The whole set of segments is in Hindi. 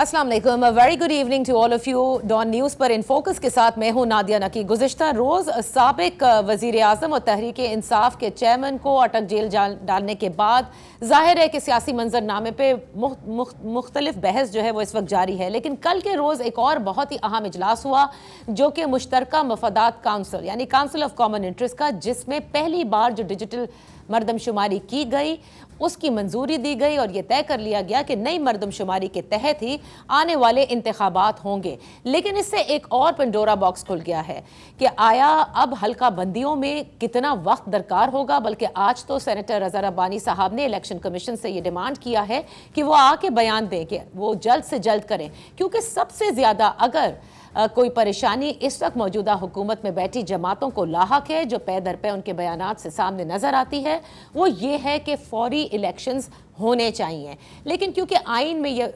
अस्सलाम वालेकुम, very good evening to all of you. Dawn news पर इन फोकस के साथ मैं हूं नादिया नकी। गुज़िश्ता रोज़ साबिक वज़ीर आज़म और तहरीक इंसाफ के चेयरमैन को अटक जेल डालने के बाद जाहिर है कि सियासी मंजरनामे पे मुख्तलिफ बहस जो है वो इस वक्त जारी है। लेकिन कल के रोज़ एक और बहुत ही अहम इजलास हुआ जो कि मुश्तरका मफादात काउंसिल यानी काउंसिल ऑफ कॉमन इंटरेस्ट का, जिसमें पहली बार जो डिजिटल मरदमशुमारी की गई उसकी मंजूरी दी गई और यह तय कर लिया गया कि नई मरदमशुमारी के तहत ही आने वाले इंतखाबात होंगे। लेकिन इससे एक और पंडोरा बॉक्स खुल गया है कि आया अब हल्का बंदियों में कितना वक्त दरकार होगा। बल्कि आज तो सेनेटर रज़ा रब्बानी साहब ने इलेक्शन कमीशन से ये डिमांड किया है कि वो आके बयान दें कि वो जल्द से जल्द करें, क्योंकि सबसे ज़्यादा अगर कोई परेशानी इस वक्त मौजूदा हुकूमत में बैठी जमातों को लाहक है, जो पे दर पे उनके बयानात से सामने नजर आती है, वो ये है कि फौरी इलेक्शंस होने चाहिए। लेकिन क्योंकि आइन में यह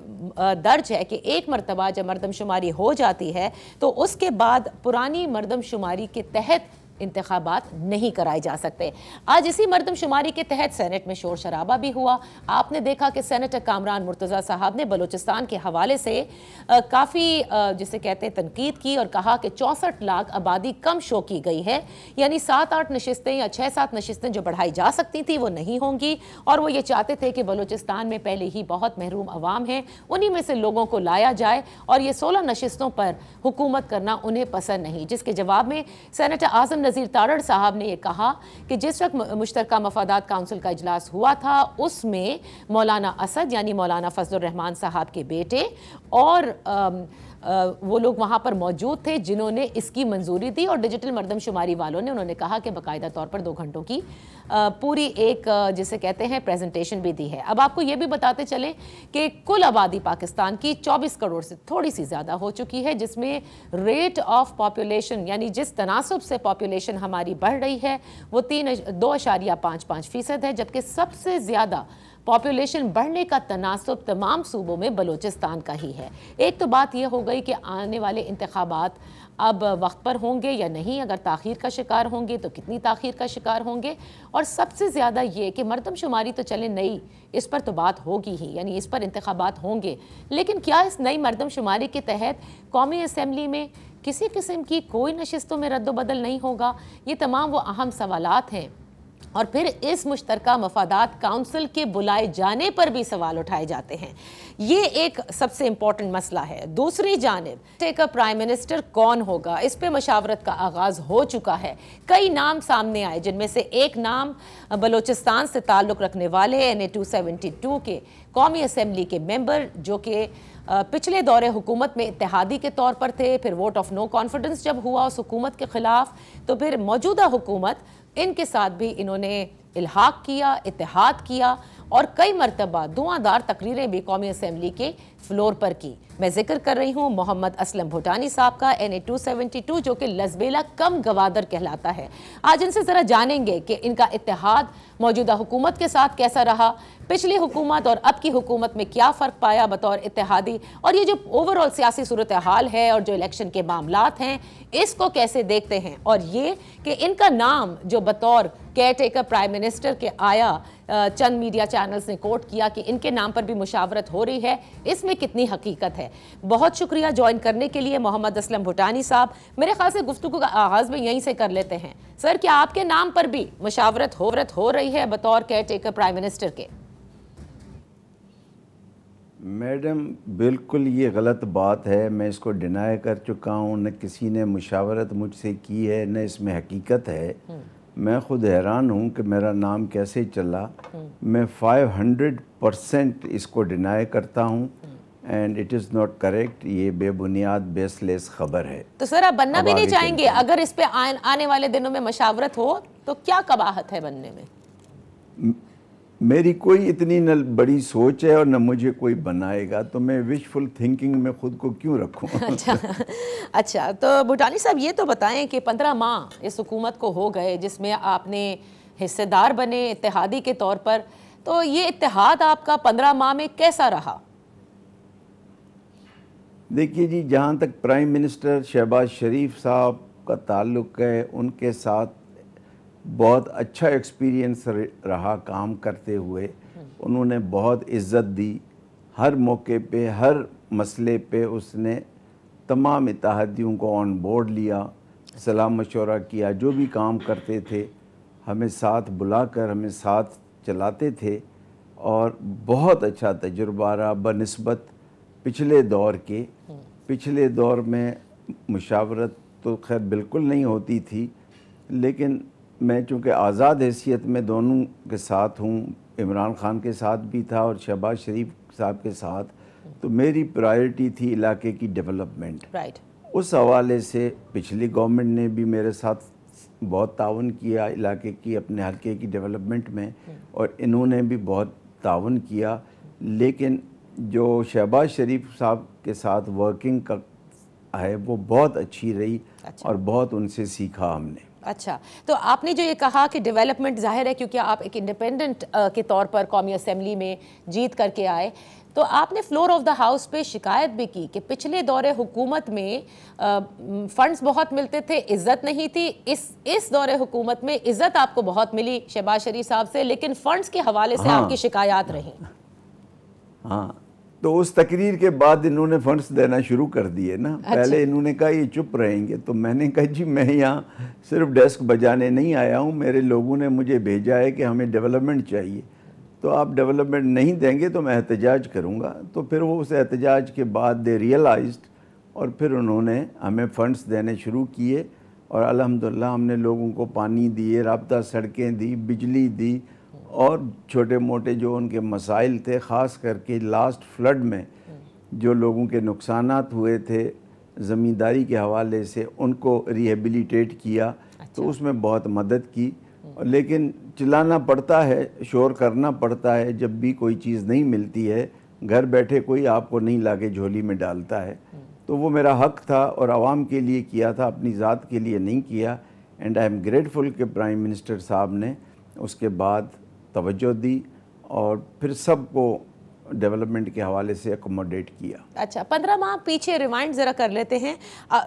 दर्ज है कि एक मरतबा जब मरदमशुमारी हो जाती है तो उसके बाद पुरानी मरदमशुमारी के तहत इंतखाबात नहीं कराए जा सकते। आज इसी मरदमशुमारी के तहत सेनेट में शोर शराबा भी हुआ। आपने देखा कि सेनेटर कामरान मुर्तज़ा साहब ने बलूचिस्तान के हवाले से काफ़ी जिसे कहते हैं तनकीद की और कहा कि 64 लाख आबादी कम शो की गई है, यानी 7-8 नशिस्तें या 6-7 नशिस्तें जो बढ़ाई जा सकती थी वो नहीं होंगी। और वो ये चाहते थे कि बलूचिस्तान में पहले ही बहुत महरूम अवाम है, उन्हीं में से लोगों को लाया जाए और ये 16 नशिस्तों पर हुकूमत करना उन्हें पसंद नहीं। जिसके जवाब में सेनेटर आज़म नज़ीर तारड़ साहब ने यह कहा कि जिस वक्त मुश्तरका मफादात काउंसिल का इजलास हुआ था उसमें मौलाना असद यानी मौलाना फजलुर रहमान साहब के बेटे और वो लोग वहाँ पर मौजूद थे जिन्होंने इसकी मंजूरी दी। और डिजिटल मरदमशुमारी वालों ने उन्होंने कहा कि बाकायदा तौर पर 2 घंटों की पूरी एक जिसे कहते हैं प्रेजेंटेशन भी दी है। अब आपको ये भी बताते चलें कि कुल आबादी पाकिस्तान की 24 करोड़ से थोड़ी सी ज़्यादा हो चुकी है, जिसमें रेट ऑफ पॉपुलेशन यानी जिस तनासब से पॉपुलेशन हमारी बढ़ रही है वो 2.55% है, जबकि सबसे ज़्यादा पॉपुलेशन बढ़ने का तनासब तमाम सूबों में बलूचिस्तान का ही है। एक तो बात यह हो गई कि आने वाले इंतखाबात अब वक्त पर होंगे या नहीं, अगर ताख़ीर का शिकार होंगे तो कितनी ताख़ीर का शिकार होंगे, और सबसे ज़्यादा ये कि मरदमशुमारी तो चले नई, इस पर तो बात होगी ही, यानी इस पर इंतखाबात होंगे, लेकिन क्या इस नई मरदमशुमारी के तहत कौमी असम्बली में किसी किस्म की कोई नशिस्तों में रद्द-ओ-बदल नहीं होगा? ये तमाम वो अहम सवालात हैं। और फिर इस मुश्तरका मफादात काउंसिल के बुलाए जाने पर भी सवाल उठाए जाते हैं। ये एक सबसे इंपॉर्टेंट मसला है। दूसरी जानिब टेकर प्राइम मिनिस्टर कौन होगा, इस पे मशावरत का आगाज़ हो चुका है। कई नाम सामने आए, जिनमें से एक नाम बलूचिस्तान से ताल्लुक़ रखने वाले NA 272 के कौमी असम्बली के मेंबर, जो कि पिछले दौरे हुकूमत में इत्तेहादी के तौर पर थे, फिर वोट ऑफ नो कॉन्फिडेंस जब हुआ उस हुकूमत के ख़िलाफ़, तो फिर मौजूदा हुकूमत इनके साथ भी इन्होंने इल्हाक किया, इत्तेहाद किया और कई मरतबा धुआंधार तकरीरें भी कौमी असम्बली के फ्लोर पर की। मैं जिक्र कर रही हूँ मोहम्मद असलम भूटानी साहब का, NA 272, जो कि लजबेला कम गवादर कहलाता है। आज इनसे ज़रा जानेंगे कि इनका इत्तेहाद मौजूदा हुकूमत के साथ कैसा रहा, पिछली हुकूमत और अब की हुकूमत में क्या फ़र्क पाया बतौर इत्तेहादी, और ये जो ओवरऑल सियासी सूरत हाल है और जो इलेक्शन के मामलात हैं इसको कैसे देखते हैं। और ये कि इनका नाम जो बतौर केयर टेकर प्राइम मिनिस्टर के आया, चंद मीडिया चैनल्स ने कोट किया कि इनके नाम पर भी मुशावरत हो रही है, इसमें कितनी हकीकत है। बहुत शुक्रिया ज्वाइन करने के लिए मोहम्मद असलम भूटानी साहब। मेरे ख्याल से गुफ्तगू का आगाज़ भी यहीं से कर लेते हैं। सर, क्या आपके नाम पर भी मुशावरत हो रही है बतौर केयर टेकर प्राइम मिनिस्टर के? मैडम, बिल्कुल ये गलत बात है, मैं इसको डिनाई कर चुका हूँ। न किसी ने मुशावरत मुझसे की है, न इसमें हकीकत है। मैं ख़ुद हैरान हूँ कि मेरा नाम कैसे चला। मैं 500% इसको डिनाई करता हूँ and it is not correct. ये बेबुनियाद बेसलेस खबर है। तो सर, आप बनना भी नहीं चाहेंगे अगर इस पे आने वाले दिनों में मशावरत हो? तो क्या कबाहत है बनने में? मेरी कोई इतनी न बड़ी सोच है और न मुझे कोई बनाएगा, तो मैं विशफुल थिंकिंग में ख़ुद को क्यों रखूं? अच्छा, तो भूटानी साहब ये तो बताएं कि 15 माह इस हुकूमत को हो गए जिसमें आपने हिस्सेदार बने इत्तेहादी के तौर पर, तो ये इत्तेहाद आपका 15 माह में कैसा रहा? देखिए जी, जहाँ तक प्राइम मिनिस्टर शहबाज शरीफ साहब का ताल्लुक़ है, उनके साथ बहुत अच्छा एक्सपीरियंस रहा काम करते हुए। उन्होंने बहुत इज़्ज़त दी, हर मौके पे हर मसले पे उसने तमाम इत्तेहादियों को ऑन बोर्ड लिया, सलाह मशवरा किया, जो भी काम करते थे हमें साथ बुलाकर हमें साथ चलाते थे और बहुत अच्छा तजुर्बा रहा बनिस्बत पिछले दौर के। पिछले दौर में मुशावरत तो खैर बिल्कुल नहीं होती थी, लेकिन मैं चूँकि आज़ाद हैसियत में दोनों के साथ हूँ, इमरान ख़ान के साथ भी था और शहबाज शरीफ साहब के साथ, तो मेरी प्रायोरिटी थी इलाके की डेवलपमेंट। राइट। उस हवाले से पिछली गवर्नमेंट ने भी मेरे साथ बहुत ताउन किया इलाके की, अपने हल्के की डेवलपमेंट में, और इन्होंने भी बहुत ताउन किया। लेकिन जो शहबाज शरीफ साहब के साथ वर्किंग का है वो बहुत अच्छी रही। अच्छा। और बहुत उनसे सीखा हमने। अच्छा, तो आपने जो ये कहा कि डेवलपमेंट, जाहिर है क्योंकि आप एक इंडिपेंडेंट के तौर पर कौमी असेंबली में जीत करके आए, तो आपने फ्लोर ऑफ द हाउस पे शिकायत भी की कि पिछले दौरे हुकूमत में फंड्स बहुत मिलते थे, इज्जत नहीं थी। इस दौरे हुकूमत में इज्जत आपको बहुत मिली शहबाज शरीफ साहब से, लेकिन फंड्स के हवाले से आपकी शिकायत रही। हाँ, तो उस तकरीर के बाद इन्होंने फंड्स देना शुरू कर दिए ना। अच्छा। पहले इन्होंने कहा ये चुप रहेंगे, तो मैंने कहा जी मैं यहाँ सिर्फ डेस्क बजाने नहीं आया हूँ, मेरे लोगों ने मुझे भेजा है कि हमें डेवलपमेंट चाहिए, तो आप डेवलपमेंट नहीं देंगे तो मैं एहतजाज करूँगा। तो फिर वो उस एहतजाज के बाद दे रियलाइज्ड, और फिर उन्होंने हमें फ़ंड्स देने शुरू किए और अल्हम्दुलिल्लाह हमने लोगों को पानी दिए, राब्ता सड़कें दी, बिजली दी, और छोटे मोटे जो उनके मसाइल थे, ख़ास करके लास्ट फ्लड में जो लोगों के नुकसानात हुए थे ज़मींदारी के हवाले से, उनको रिहेबिलिटेट किया। अच्छा। तो उसमें बहुत मदद की। लेकिन चिल्लाना पड़ता है, शोर करना पड़ता है जब भी कोई चीज़ नहीं मिलती है। घर बैठे कोई आपको नहीं लाके झोली में डालता है। तो वो मेरा हक़ था और आवाम के लिए किया था, अपनी ज़ात के लिए नहीं किया। एंड आई एम ग्रेटफुल कि प्राइम मिनिस्टर साहब ने उसके बाद तवज्जो दी और फिर सबको डेवलपमेंट के हवाले से अकोमोडेट किया। अच्छा, 15 माह पीछे रिवाइंड ज़रा कर लेते हैं।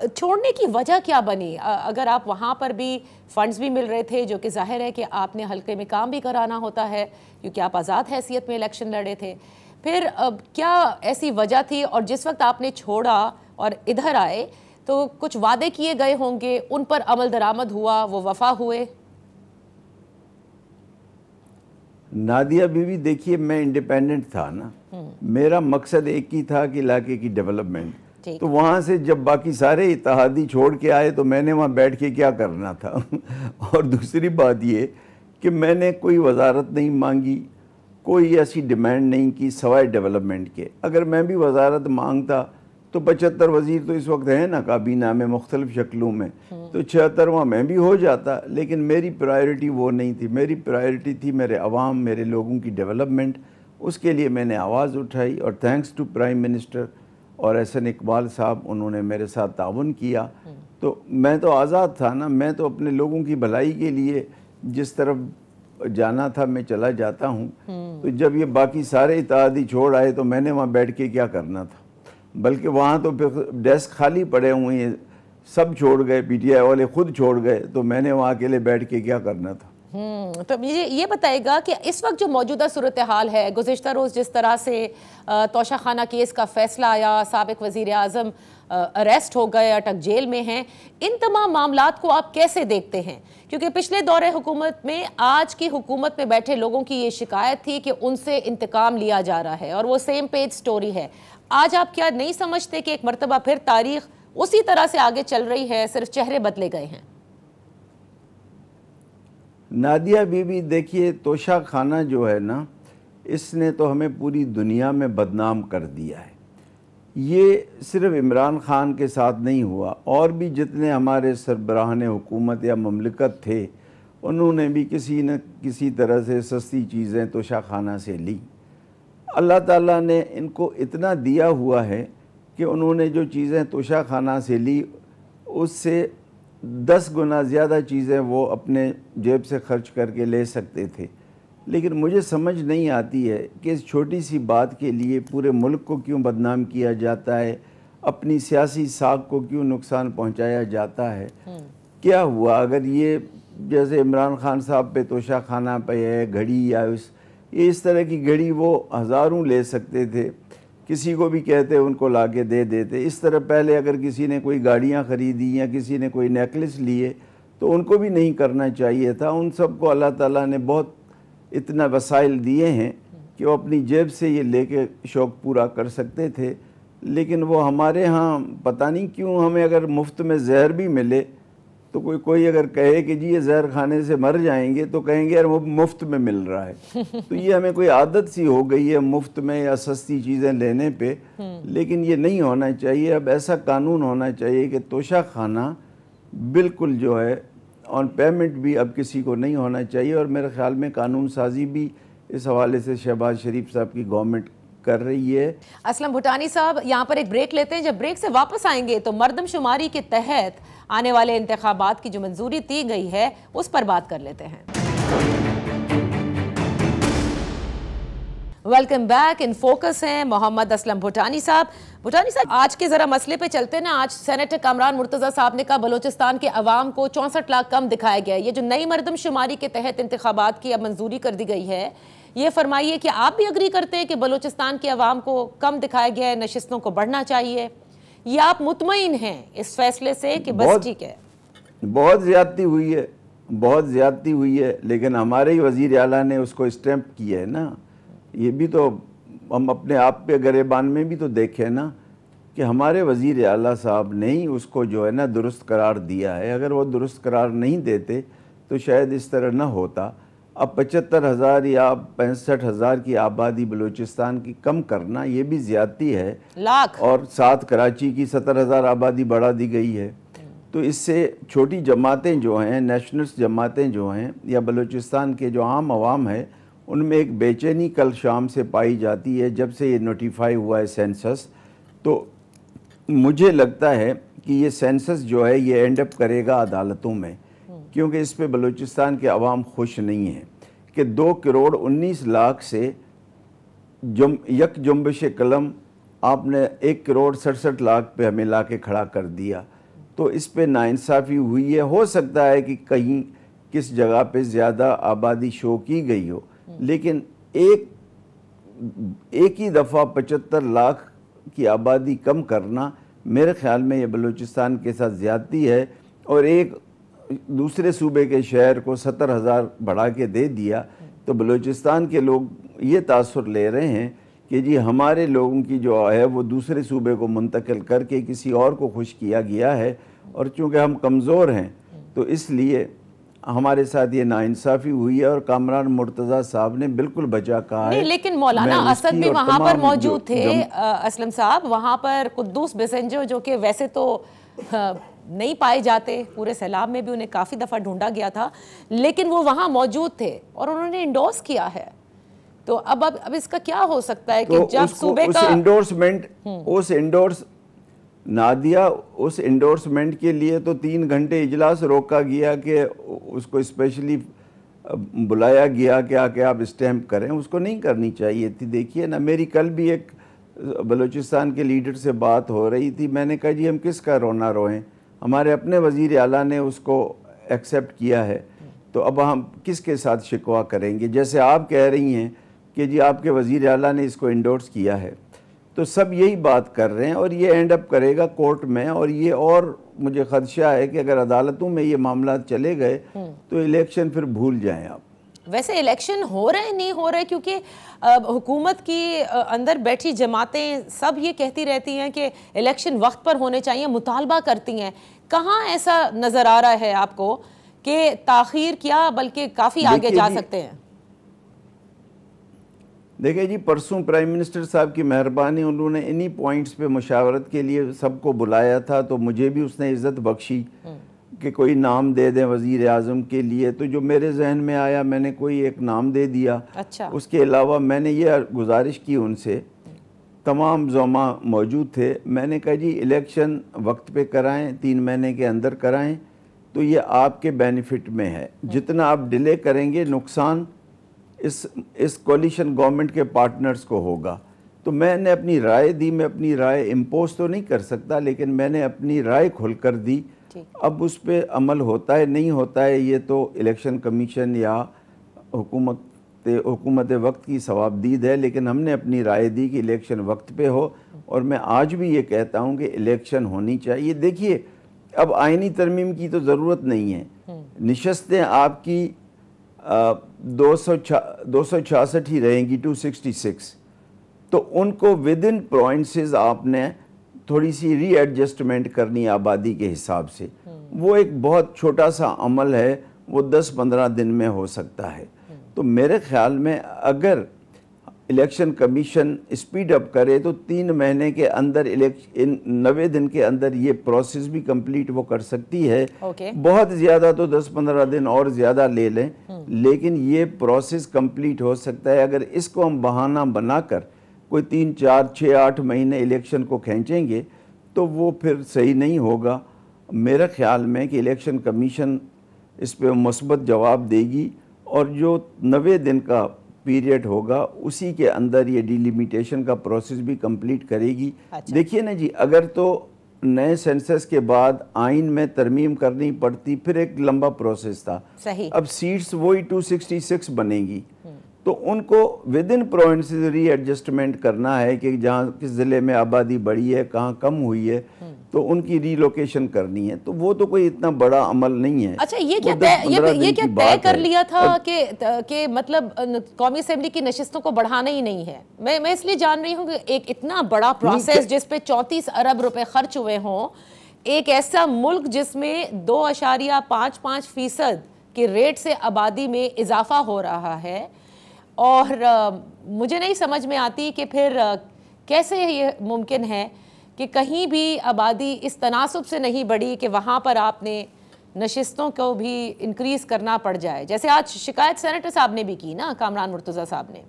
छोड़ने की वजह क्या बनी? अगर आप वहाँ पर भी फंड्स भी मिल रहे थे, जो कि जाहिर है कि आपने हल्के में काम भी कराना होता है क्योंकि आप आज़ाद हैसियत में इलेक्शन लड़े थे, फिर क्या ऐसी वजह थी? और जिस वक्त आपने छोड़ा और इधर आए तो कुछ वादे किए गए होंगे, उन पर अमल दरामद हुआ, वो वफा हुए? नादिया बीवी, देखिए मैं इंडिपेंडेंट था ना, मेरा मकसद एक ही था कि इलाके की डेवलपमेंट। तो वहाँ से जब बाकी सारे इत्तेहादी छोड़ के आए तो मैंने वहाँ बैठ के क्या करना था। और दूसरी बात ये कि मैंने कोई वजारत नहीं मांगी, कोई ऐसी डिमांड नहीं की सवाए डेवलपमेंट के। अगर मैं भी वजारत मांगता तो 75 वज़ीर तो इस वक्त हैं ना काबीना में मुख्तलिफ शक्लों में, तो 76वां मैं भी हो जाता। लेकिन मेरी प्रायोरिटी वो नहीं थी, मेरी प्रायोरिटी थी मेरे अवाम, मेरे लोगों की डेवलपमेंट। उसके लिए मैंने आवाज़ उठाई और थैंक्स टू प्राइम मिनिस्टर और एहसन इकबाल साहब, उन्होंने मेरे साथ ताउन किया। तो मैं तो आज़ाद था ना, मैं तो अपने लोगों की भलाई के लिए जिस तरफ जाना था मैं चला जाता हूँ। तो जब ये बाकी सारे इत्तेहादी छोड़ आए तो मैंने वहाँ बैठ के क्या करना था, बल्कि वहाँ तो फिर डेस्क खाली पड़े हुए हैं, सब छोड़ गए, पीटीआई वाले खुद छोड़ गए, तो मैंने वहाँ अकेले बैठ के क्या करना था। तो मुझे ये बताइएगा कि इस वक्त जो मौजूदा सूरत हाल है, गुज़िश्ता रोज़ जिस तरह से तोशा खाना केस का फैसला आया, साबिक वज़ीर आज़म अरेस्ट हो गए, अटक जेल में हैं, इन तमाम मामलात को आप कैसे देखते हैं? क्योंकि पिछले दौरे हुकूमत में आज की हुकूमत में बैठे लोगों की ये शिकायत थी कि उनसे इंतकाम लिया जा रहा है और वो सेम पेज स्टोरी है। आज आप क्या नहीं समझते कि एक मरतबा फिर तारीख उसी तरह से आगे चल रही है, सिर्फ चेहरे बदले गए हैं? नादिया बीबी, देखिए तोशा खाना जो है ना, इसने तो हमें पूरी दुनिया में बदनाम कर दिया है। ये सिर्फ इमरान ख़ान के साथ नहीं हुआ, और भी जितने हमारे सरबराहान हुकूमत या ममलिकत थे उन्होंने भी किसी न किसी तरह से सस्ती चीज़ें तोशा खाना से ली। अल्लाह ताला ने इनको इतना दिया हुआ है कि उन्होंने जो चीज़ें तोशा खाना से ली उससे 10 गुना ज़्यादा चीज़ें वो अपने जेब से खर्च करके ले सकते थे। लेकिन मुझे समझ नहीं आती है कि इस छोटी सी बात के लिए पूरे मुल्क को क्यों बदनाम किया जाता है, अपनी सियासी साख को क्यों नुकसान पहुंचाया जाता है। क्या हुआ अगर ये जैसे इमरान खान साहब पे तोशा खाना पे है, घड़ी या इस तरह की घड़ी वो हज़ारों ले सकते थे, किसी को भी कहते उनको ला के दे देते। इस तरह पहले अगर किसी ने कोई गाड़ियाँ ख़रीदी या किसी ने कोई नेकलेस लिए तो उनको भी नहीं करना चाहिए था। उन सबको अल्लाह ताला ने बहुत इतना वसाइल दिए हैं कि वो अपनी जेब से ये लेके शौक़ पूरा कर सकते थे। लेकिन वो हमारे यहाँ पता नहीं क्यों, हमें अगर मुफ्त में जहर भी मिले तो कोई अगर कहे कि जी ये जहर खाने से मर जाएंगे तो कहेंगे यार वो मुफ्त में मिल रहा है। तो ये हमें कोई आदत सी हो गई है मुफ्त में या सस्ती चीज़ें लेने पे। लेकिन ये नहीं होना चाहिए। अब ऐसा कानून होना चाहिए कि तोशा खाना बिल्कुल जो है ऑन पेमेंट भी अब किसी को नहीं होना चाहिए। और मेरे ख्याल में कानून साजी भी इस हवाले से शहबाज शरीफ साहब की गवर्नमेंट कर रही है। असलम भुटानी साहब, यहाँ पर एक ब्रेक लेते हैं। जब ब्रेक से वापस आएंगे तो मर्दमशुमारी के तहत आने वाले इंतखाबात की जो मंजूरी दी गई है उस पर बात कर लेते हैं। Welcome back. इन फोकस हैं मोहम्मद असलम भुटानी साहब। भुटानी साहब, आज के जरा मसले पे चलते ना। आज सेनेटर कामरान मुर्तज़ा साहब ने कहा बलोचिस्तान के अवाम को 64 लाख कम दिखाया गया है। ये जो नई मर्दमशुमारी के तहत इंतखाबात की अब मंजूरी कर दी गई है, ये फरमाइए कि आप भी अग्री करते हैं कि बलोचिस्तान के अवाम को कम दिखाया गया है, नशिस्तों को बढ़ना चाहिए, या आप मुतमईन हैं इस फैसले से कि बस ठीक है? बहुत ज़्यादती हुई है, बहुत ज़्यादती हुई है, लेकिन हमारे ही वज़ीर आला ने उसको स्टैंप किया है ना। ये भी तो हम अपने आप पे गरेबान में भी तो देखें ना कि हमारे वज़ीर आला साहब ने ही उसको जो है ना दुरुस्त करार दिया है। अगर वो दुरुस्त करार नहीं देते तो शायद इस तरह ना होता। अब 75,000 या 65,000 की आबादी बलूचिस्तान की कम करना ये भी ज़्यादती है। लाख और साथ कराची की 70,000 आबादी बढ़ा दी गई है। तो इससे छोटी जमातें जो हैं, नेशनलिस्ट जमातें जो हैं, या बलूचिस्तान के जो आम आवाम है, उनमें एक बेचैनी कल शाम से पाई जाती है जब से ये नोटिफाई हुआ है सेंसस। तो मुझे लगता है कि ये सेंसस जो है ये एंड अप करेगा अदालतों में, क्योंकि इस पे बलूचिस्तान के अवाम खुश नहीं हैं कि 2 करोड़ 19 लाख से यक जुम्बिश कलम आपने 1 करोड़ 67 लाख पे हमें ला के खड़ा कर दिया। तो इस पे नाइंसाफ़ी हुई है। हो सकता है कि कहीं किस जगह पे ज़्यादा आबादी शो की गई हो, लेकिन एक ही दफ़ा 75 लाख की आबादी कम करना मेरे ख़्याल में ये बलूचिस्तान के साथ ज़्यादती है। और एक दूसरे सूबे के शहर को 70,000 बढ़ा के दे दिया तो बलूचिस्तान के लोग ये तासुर ले रहे हैं कि जी हमारे लोगों की जो है वो दूसरे सूबे को मुंतकिल करके किसी और को खुश किया गया है। और चूँकि हम कमज़ोर हैं तो इसलिए हमारे साथ ये नाइंसाफ़ी हुई है। और कामरान मुर्तज़ा साहब ने बिल्कुल बचा कहा है। लेकिन मौलाना असद भी वहाँ पर मौजूद थे। असलम साहब, वहाँ पर कुद्दूस बेसेंजो जो कि वैसे तो नहीं पाए जाते, पूरे सैलाब में भी उन्हें काफ़ी दफ़ा ढूंढा गया था, लेकिन वो वहाँ मौजूद थे और उन्होंने इंडोर्स किया है। तो अब इसका क्या हो सकता है कि जब सूबे का उस इंडोर्समेंट के लिए तो 3 घंटे इजलास रोका गया कि उसको स्पेशली बुलाया गया कि आके आप स्टैम्प करें, उसको नहीं करनी चाहिए थी। देखिए ना, मेरी कल भी एक बलूचिस्तान के लीडर से बात हो रही थी। मैंने कहा जी हम किसका रोना रोएं, हमारे अपने वज़ीर आला ने उसको एक्सेप्ट किया है, तो अब हम किसके साथ शिकवा करेंगे। जैसे आप कह रही हैं कि जी आपके वज़ीर आला ने इसको इंडोर्स किया है, तो सब यही बात कर रहे हैं और ये एंड अप करेगा कोर्ट में। और ये और मुझे खदशा है कि अगर अदालतों में ये मामला चले गए तो इलेक्शन फिर भूल जाएं आप। वैसे इलेक्शन हो रहे नहीं हो रहे, क्योंकि हुकूमत की अंदर बैठी जमातें सब ये कहती रहती हैं कि इलेक्शन वक्त पर होने चाहिए, मुतालबा करती हैं। कहाँ ऐसा नज़र आ रहा है आपको कि ताख़ीर क्या बल्कि काफ़ी आगे जा सकते हैं? देखिए जी, परसों प्राइम मिनिस्टर साहब की मेहरबानी, उन्होंने इन्हीं पॉइंट्स पे मुशावरत के लिए सबको बुलाया था, तो मुझे भी उसने इज़्ज़त बख्शी कि कोई नाम दे दें वज़ीर आज़म के लिए। तो जो मेरे जहन में आया मैंने कोई एक नाम दे दिया। अच्छा। उसके अलावा मैंने ये गुजारिश की उनसे, तमाम ज़ोमा मौजूद थे, मैंने कहा जी इलेक्शन वक्त पे कराएं, 3 महीने के अंदर कराएं, तो ये आपके बेनिफिट में है। जितना आप डिले करेंगे नुकसान इस कोलिशन गवर्नमेंट के पार्टनर्स को होगा। तो मैंने अपनी राय दी। मैं अपनी राय इम्पोज तो नहीं कर सकता, लेकिन मैंने अपनी राय खुलकर दी। अब उस पर अमल होता है नहीं होता है ये तो इलेक्शन कमीशन या हुकूमत हुकूमत वक्त की सवाबदीद है, लेकिन हमने अपनी राय दी कि इलेक्शन वक्त पे हो, और मैं आज भी ये कहता हूँ कि इलेक्शन होनी चाहिए। देखिए, अब आइनी तरमीम की तो ज़रूरत नहीं है, नशस्तें आपकी 266 ही रहेंगी, 266, तो उनको विद इन प्रोविंसेस आपने थोड़ी सी रीएडजस्टमेंट करनी है आबादी के हिसाब से। वो एक बहुत छोटा सा अमल है, वो 10-15 दिन में हो सकता है। तो मेरे ख्याल में अगर इलेक्शन कमीशन स्पीड अप करे तो 3 महीने के अंदर 90 दिन के अंदर ये प्रोसेस भी कंप्लीट वो कर सकती है। बहुत ज़्यादा तो 10-15 दिन और ज़्यादा ले लें, लेकिन ये प्रोसेस कंप्लीट हो सकता है। अगर इसको हम बहाना बनाकर कोई 3, 4, 6, 8 महीने इलेक्शन को खींचेंगे तो वो फिर सही नहीं होगा। मेरे ख्याल में कि इलेक्शन कमीशन इस पर मुस्बत जवाब देगी और जो 90 दिन का पीरियड होगा उसी के अंदर ये डिलिमिटेशन का प्रोसेस भी कंप्लीट करेगी। अच्छा। देखिए ना जी, अगर तो नए सेंसस के बाद आइन में तरमीम करनी पड़ती, फिर एक लंबा प्रोसेस था। सही। अब सीट्स वही 266 बनेंगी, तो उनको विद इन प्रोविंसेस रीएडजस्टमेंट करना है कि जहाँ किस ज़िले में आबादी बढ़ी है, कहाँ कम हुई है, तो उनकी रीलोकेशन करनी है। तो वो तो कोई इतना बड़ा अमल नहीं है। अच्छा, ये क्या तय कर लिया था कि मतलब कौमी असेंबली की नशिस्तों को बढ़ाना ही नहीं है? मैं इसलिए जान रही हूँ कि एक इतना बड़ा प्रोसेस जिस पे 34 अरब रुपए खर्च हुए हों, एक ऐसा मुल्क जिसमें 2.55% के रेट से आबादी में इजाफा हो रहा है, और मुझे नहीं समझ में आती कि फिर कैसे ये मुमकिन है कि कहीं भी आबादी इस तनासब से नहीं बढ़ी कि वहाँ पर आपने नशिस्तों को भी इंक्रीज़ करना पड़ जाए, जैसे आज शिकायत सेनेटर साहब ने भी की ना, कामरान मुर्तज़ा साहब ने।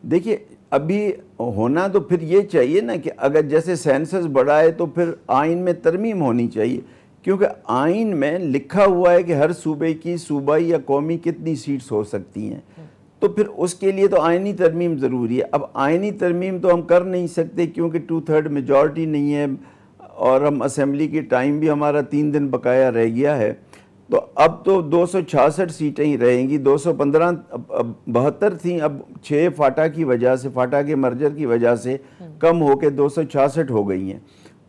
देखिए, अभी होना तो फिर ये चाहिए ना कि अगर जैसे सेंसस बढ़ा है तो फिर आइन में तरमीम होनी चाहिए, क्योंकि आइन में लिखा हुआ है कि हर सूबे की सूबाई या कौमी कितनी सीट्स हो सकती हैं, तो फिर उसके लिए तो आइनी तरमीम ज़रूरी है। अब आइनी तरमीम तो हम कर नहीं सकते क्योंकि 2/3 मेजॉरिटी नहीं है, और हम असेंबली की टाइम भी हमारा 3 दिन बकाया रह गया है। तो अब तो 266 सीटें ही रहेंगी, 272 थी, अब 6 फाटा की वजह से, फाटा के मर्जर की वजह से कम होकर 266 हो गई हैं।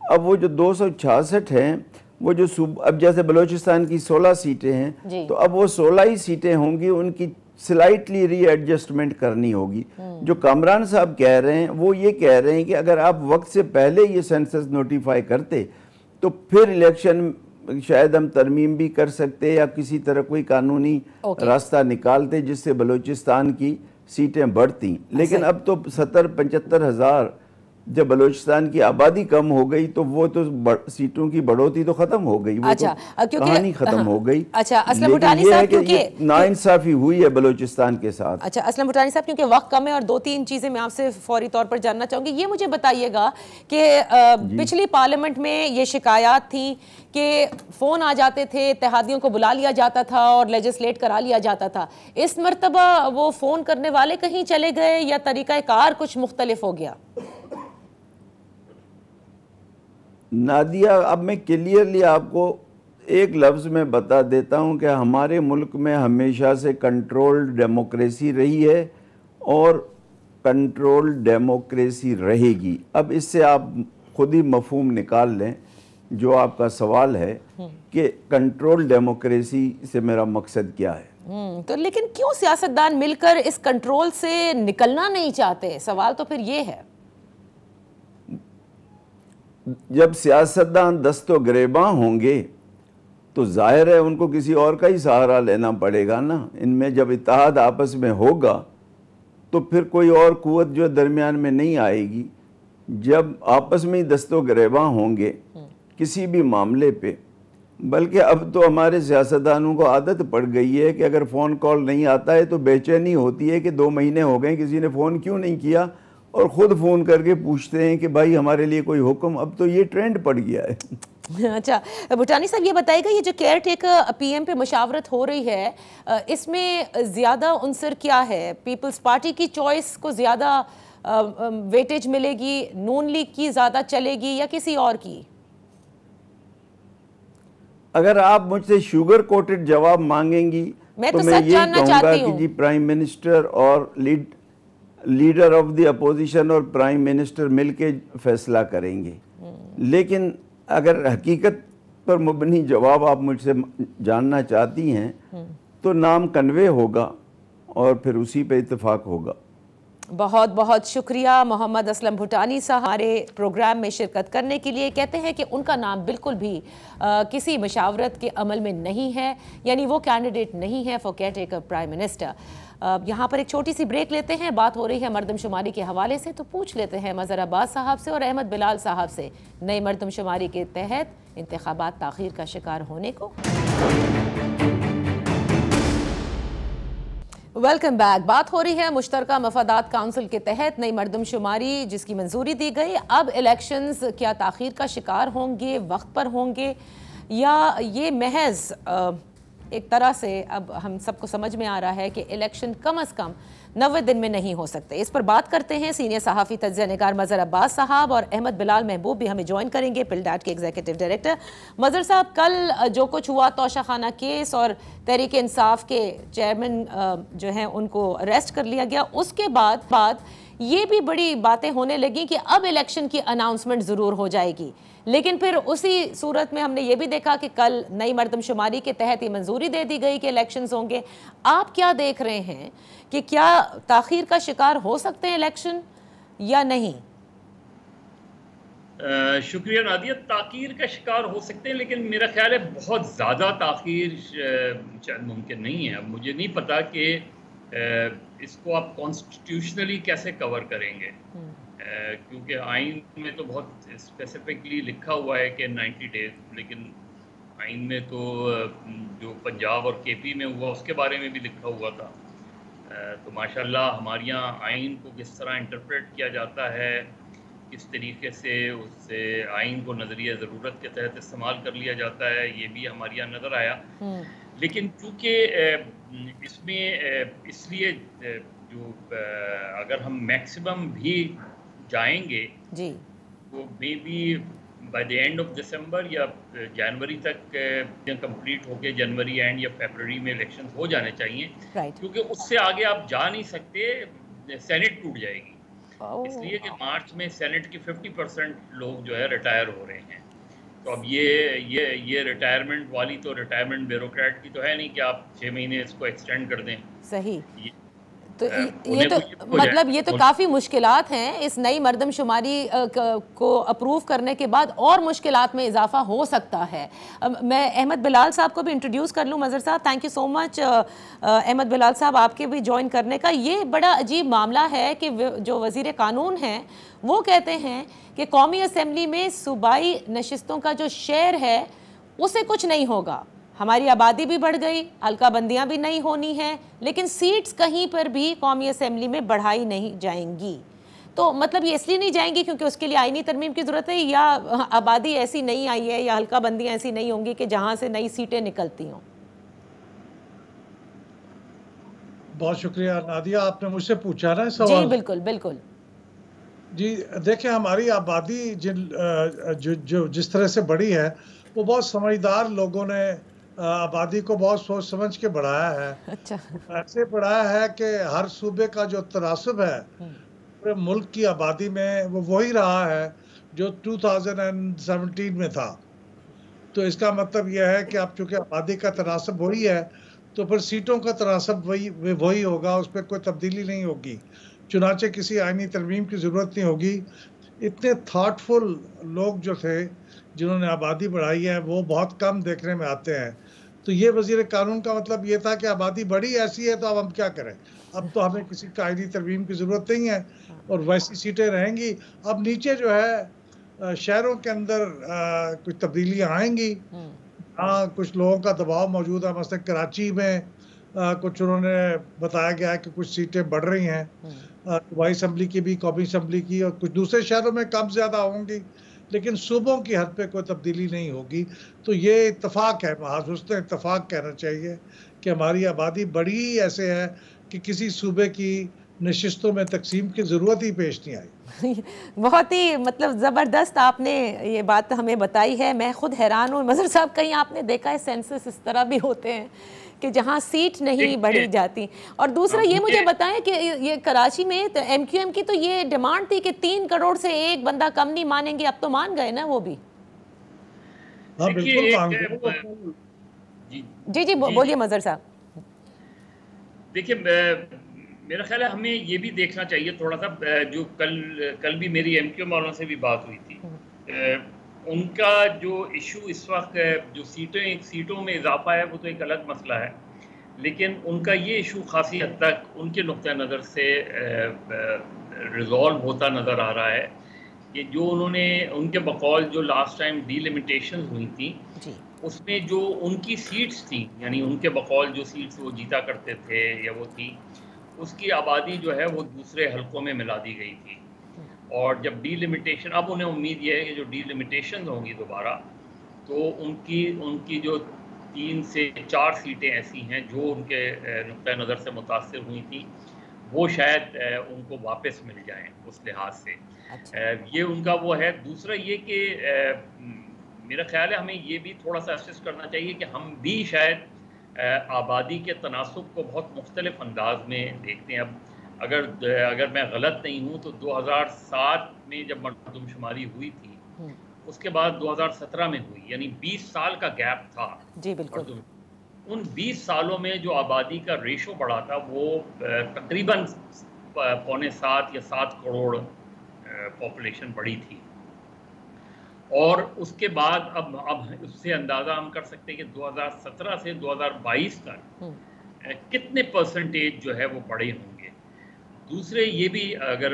अब वो जो 266 हैं, वो जो अब जैसे बलूचिस्तान की 16 सीटें हैं, तो अब वो 16 ही सीटें होंगी, उनकी स्लाइटली रीएडजस्टमेंट करनी होगी। जो कामरान साहब कह रहे हैं वो ये कह रहे हैं कि अगर आप वक्त से पहले ये सेंसस नोटिफाई करते तो फिर इलेक्शन शायद हम तरमीम भी कर सकते या किसी तरह कोई कानूनी रास्ता निकालते जिससे बलूचिस्तान की सीटें बढ़ती। लेकिन अब तो 70-75 हज़ार जब बलूचिस्तान की आबादी कम हो गई तो वो तो सीटों की बढ़ोतरी तो खत्म हो गई, वो तो कहानी खत्म हो गई। अच्छा, असलम भुटानी साहब, क्योंकि नाइंसाफी हुई है बलूचिस्तान के साथ। अच्छा, असलम भुटानी साहब, क्योंकि वक्त कम है और 2-3 चीजें मैं आपसे फौरी तौर पर जानना चाहूंगी। ये मुझे बताइएगा कि पिछली पार्लियामेंट में ये शिकायत थी कि फोन आ जाते थे, इत्तेहादियों को बुला लिया जाता था और लेजिस्लेट करा लिया जाता था। इस मरतबा वो फोन करने वाले कहीं चले गए या तरीक़ाकार कुछ मुख्तलिफ हो गया? नादिया, अब मैं क्लियरली आपको एक लफ्ज़ में बता देता हूं कि हमारे मुल्क में हमेशा से कंट्रोल्ड डेमोक्रेसी रही है और कंट्रोल्ड डेमोक्रेसी रहेगी। अब इससे आप खुद ही मफहूम निकाल लें जो आपका सवाल है कि कंट्रोल्ड डेमोक्रेसी से मेरा मकसद क्या है। तो लेकिन क्यों सियासतदान मिलकर इस कंट्रोल से निकलना नहीं चाहते? सवाल तो फिर ये है। जब सियासतदान दस्तो गिरेबां होंगे तो जाहिर है उनको किसी और का ही सहारा लेना पड़ेगा ना। इनमें जब इत्तेहाद आपस में होगा तो फिर कोई और कुव्वत जो दरमियान में नहीं आएगी। जब आपस में ही दस्तो गिरेबां होंगे किसी भी मामले पे, बल्कि अब तो हमारे सियासतदानों को आदत पड़ गई है कि अगर फ़ोन कॉल नहीं आता है तो बेचैनी होती है कि 2 महीने हो गए किसी ने फ़ोन क्यों नहीं किया, और ख़ुद फ़ोन करके पूछते हैं कि भाई हमारे लिए कोई हुक्म। अब तो ये ट्रेंड पड़ गया है। अच्छा, भुटानी साहब, ये बताइएगा, ये जो केयर टेकर पीएम पे मुशावरत हो रही है, इसमें ज़्यादा उनसर क्या है? पीपल्स पार्टी की चॉइस को ज़्यादा वेटेज मिलेगी, नून लीग की ज़्यादा चलेगी या किसी और की? अगर आप मुझसे शुगर कोटेड जवाब मांगेंगी मैं तो मैं सच यही जानना कहूँगा चाहती कि हूँ। जी प्राइम मिनिस्टर और लीडर ऑफ द अपोजिशन और प्राइम मिनिस्टर मिलके फैसला करेंगे। लेकिन अगर हकीकत पर मुबनी जवाब आप मुझसे जानना चाहती हैं तो नाम कन्वे होगा और फिर उसी पे इत्तेफाक होगा। बहुत बहुत शुक्रिया मोहम्मद असलम भूटानी साहब हमारे प्रोग्राम में शिरकत करने के लिए। कहते हैं कि उनका नाम बिल्कुल भी किसी मशावरत के अमल में नहीं है, यानी वो कैंडिडेट नहीं है for care taker prime minister. यहाँ पर एक छोटी सी ब्रेक लेते हैं। बात हो रही है मरदमशुमारी के हवाले से, तो पूछ लेते हैं मज़हर अब्बास साहब से और अहमद बिलाल साहब से नई मरदमशुमारी के तहत इंतखाबात ताख़ीर का शिकार होने को। Welcome back. बात हो रही है मुश्तरका मफादात काउंसिल के तहत नई मरदमशुमारी जिसकी मंजूरी दी गई। अब इलेक्शंस क्या ताख़ीर का शिकार होंगे, वक्त पर होंगे, या ये महज एक तरह से अब हम सबको समझ में आ रहा है कि इलेक्शन कम अज़ कम 90 दिन में नहीं हो सकते। इस पर बात करते हैं सीनियर सहाफ़ी तज्ज़िया निगार मज़हर अब्बास साहब और अहमद बिलाल महबूब भी हमें ज्वाइन करेंगे, पिलडैट के एग्जीक्यूटिव डायरेक्टर। मज़हर साहब, कल जो कुछ हुआ तोशाखाना केस और तहरीक इंसाफ के चेयरमैन जो हैं उनको अरेस्ट कर लिया गया, उसके बाद ये भी बड़ी बातें होने लगी कि अब इलेक्शन की अनाउंसमेंट ज़रूर हो जाएगी। लेकिन फिर उसी सूरत में हमने ये भी देखा कि कल नई मरदमशुमारी के तहत ये मंजूरी दे दी गई कि इलेक्शंस होंगे। आप क्या देख रहे हैं कि क्या ताख़ीर का शिकार हो सकते हैं इलेक्शन या नहीं? शुक्रिया नादिया। ताख़ीर का शिकार हो सकते हैं, लेकिन मेरा ख्याल है बहुत ज़्यादा ताख़ीर शायद मुमकिन नहीं है। अब मुझे नहीं पता कि इसको आप कॉन्स्टिट्यूशनली कैसे कवर करेंगे, क्योंकि आइन में तो बहुत स्पेसिफिकली लिखा हुआ है कि 90 डेज, लेकिन आइन में तो जो पंजाब और केपी में हुआ उसके बारे में भी लिखा हुआ था। तो माशाल्लाह हमारे यहाँ आइन को किस तरह इंटरप्रेट किया जाता है, किस तरीके से उससे आइन को नज़रिया ज़रूरत के तहत इस्तेमाल कर लिया जाता है, ये भी हमारे यहाँ नज़र आया। लेकिन चूँकि इसमें इसलिए जो अगर हम मैक्सिमम भी जाएंगे जी, तो may be by the end of December या जनवरी तक कंप्लीट होके जनवरी एंड या फरवरी में इलेक्शन हो जाने चाहिए, क्योंकि उससे आगे आप जा नहीं सकते, सेनेट टूट जाएगी। इसलिए कि मार्च में सेनेट की 50% लोग जो है रिटायर हो रहे हैं। तो अब ये रिटायरमेंट वाली तो रिटायरमेंट ब्यूरोक्रेट की तो है नहीं कि आप 6 महीने इसको एक्सटेंड कर दें। सही। तो ये तो मतलब ये तो काफ़ी मुश्किलात हैं। इस नई मरदमशुमारी को अप्रूव करने के बाद और मुश्किलात में इजाफा हो सकता है। मैं अहमद बिलाल साहब को भी इंट्रोड्यूस कर लूँ। मज़हर साहब, thank you so much Ahmad Bilal साहब आपके भी ज्वाइन करने का। ये बड़ा अजीब मामला है कि जो वज़ीर कानून हैं वो कहते हैं कि कौमी असम्बली में सूबाई नशिस्तों का जो शेयर है उसे कुछ नहीं होगा। हमारी आबादी भी बढ़ गई, हल्का बंदियाँ भी नहीं होनी हैं, लेकिन सीट्स कहीं पर भी कौमी असम्बली में बढ़ाई नहीं जाएंगी। तो मतलब ये इसलिए नहीं जाएंगी क्योंकि उसके लिए आईनी तरमीम की ज़रूरत है, या आबादी ऐसी नहीं आई है, या हल्का बंदियाँ ऐसी नहीं होंगी कि जहाँ से नई सीटें निकलती हों? बहुत शुक्रिया नादिया, आपने मुझसे पूछा ना सवाल। जी बिल्कुल बिल्कुल जी। देखिए, हमारी आबादी जिस तरह से बढ़ी है वो बहुत समझदार लोगों ने आबादी को बहुत सोच समझ के बढ़ाया है। अच्छा। ऐसे बढ़ाया है कि हर सूबे का जो तनासब है पूरे मुल्क की आबादी में वो वही रहा है जो 2017 में था। तो इसका मतलब यह है कि अब चूँकि आबादी का तनासब वही है तो फिर सीटों का तनासब वही होगा, उस पर कोई तब्दीली नहीं होगी। चुनाचे किसी आईनी तरमीम की ज़रूरत नहीं होगी। इतने थाटफुल लोग जो थे जिन्होंने आबादी बढ़ाई है वो बहुत कम देखने में आते हैं। तो ये वज़ीर कानून का मतलब ये था कि आबादी बड़ी ऐसी है तो अब हम क्या करें, अब तो हमें किसी कायदी तरमीम की ज़रूरत नहीं है और वैसी सीटें रहेंगी। अब नीचे जो है शहरों के अंदर कुछ तब्दीलियाँ आएंगी। हाँ, कुछ लोगों का दबाव मौजूद है। मसलन कराची में कुछ उन्होंने बताया गया है कि कुछ सीटें बढ़ रही हैं, सूबाई असम्बली की भी, कौमी असम्बली की, और कुछ दूसरे शहरों में कम ज़्यादा होंगी, लेकिन सूबों की हद पे कोई तब्दीली नहीं होगी। तो ये इत्तफाक है, महज हुस्न इत्तफाक कहना चाहिए कि हमारी आबादी बड़ी ऐसे है कि किसी सूबे की नशिस्तों में तकसीम की ज़रूरत ही पेश नहीं आई। बहुत ही मतलब ज़बरदस्त आपने ये बात हमें बताई है। मैं खुद हैरान हूँ मज़हर साहब, कहीं आपने देखा है सेंसस इस तरह भी होते हैं कि जहाँ सीट नहीं बढ़ी जाती? और दूसरा ये मुझे बताएं कि ये कराची में तो MQM की तो ये डिमांड थी कि 3 करोड़ से एक बंदा कम नहीं मानेंगे, अब तो मान गए ना वो भी? हाँ बिल्कुल मान गए। जी जी बोलिए मज़हर साहब। देखिए मेरा ख्याल है हमें ये भी देखना चाहिए थोड़ा सा, जो कल भी मेरी MQM वालों से भी बात हुई थी, उनका जो इशू इस वक्त जो सीटों में इजाफा है वो तो एक अलग मसला है, लेकिन उनका ये इशू खासी हद तक उनके नुक्ता नज़र से रिजॉल्व होता नज़र आ रहा है कि जो उनके बकौल जो लास्ट टाइम डीलिमिटेशन हुई थी उसमें जो उनकी सीट्स थी, यानी उनके बकौल जो सीट्स वो जीता करते थे या वो थी, उसकी आबादी जो है वो दूसरे हलकों में मिला दी गई थी। और जब डीलिमिटेशन, अब उन्हें उम्मीद ये है कि जो डीलिमिटेशन होंगी दोबारा, तो उनकी जो 3 से 4 सीटें ऐसी हैं जो उनके नुक्ता नज़र से मुतासिर हुई थी, वो शायद उनको वापस मिल जाएं उस लिहाज से। अच्छा। ये उनका वो है। दूसरा ये कि मेरा ख्याल है हमें ये भी थोड़ा सा असिस्ट करना चाहिए कि हम भी शायद आबादी के तनासुब को बहुत मुख्तलिफ अंदाज में देखते हैं। अब अगर मैं गलत नहीं हूँ तो 2007 में जब मरदमशुमारी हुई थी, उसके बाद 2017 में हुई, यानी 20 साल का गैप था। जी बिल्कुल। उन 20 सालों में जो आबादी का रेशो बढ़ा था वो तकरीबन 6.25 या 7 करोड़ पॉपुलेशन बढ़ी थी। और उसके बाद अब उससे अंदाज़ा हम कर सकते हैं कि 2017 से 2022 तक कितने परसेंटेज जो है वो बढ़े होंगे। दूसरे ये भी अगर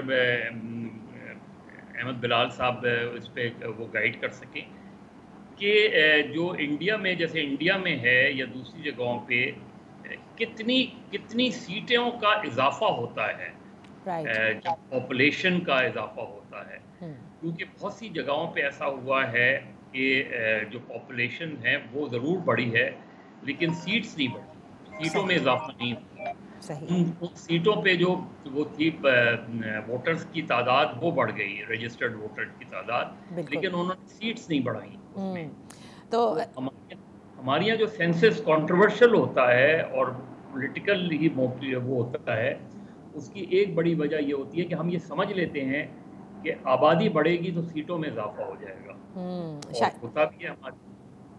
अहमद बिलाल साहब इस पे वो गाइड कर सकें कि जो इंडिया में, जैसे इंडिया में है या दूसरी जगहों पे, कितनी सीटों का इजाफा होता है, जब पॉपुलेशन का इजाफा होता है। क्योंकि बहुत सी जगहों पे ऐसा हुआ है कि जो पॉपुलेशन है वो ज़रूर बढ़ी है लेकिन सीट्स नहीं बढ़ी, सीटों में इजाफा नहीं हुआ। उन सीटों पे जो वो थी वोटर्स की तादाद वो बढ़ गई, रजिस्टर्ड वोटर की तादाद, लेकिन उन्होंने सीट्स नहीं बढ़ाई उसमें। तो हमारे यहाँ जो सेंसस कंट्रोवर्शियल होता है और पॉलिटिकल ही वो होता है, उसकी एक बड़ी वजह ये होती है कि हम ये समझ लेते हैं कि आबादी बढ़ेगी तो सीटों में इजाफा हो जाएगा, और होता भी है हमारे,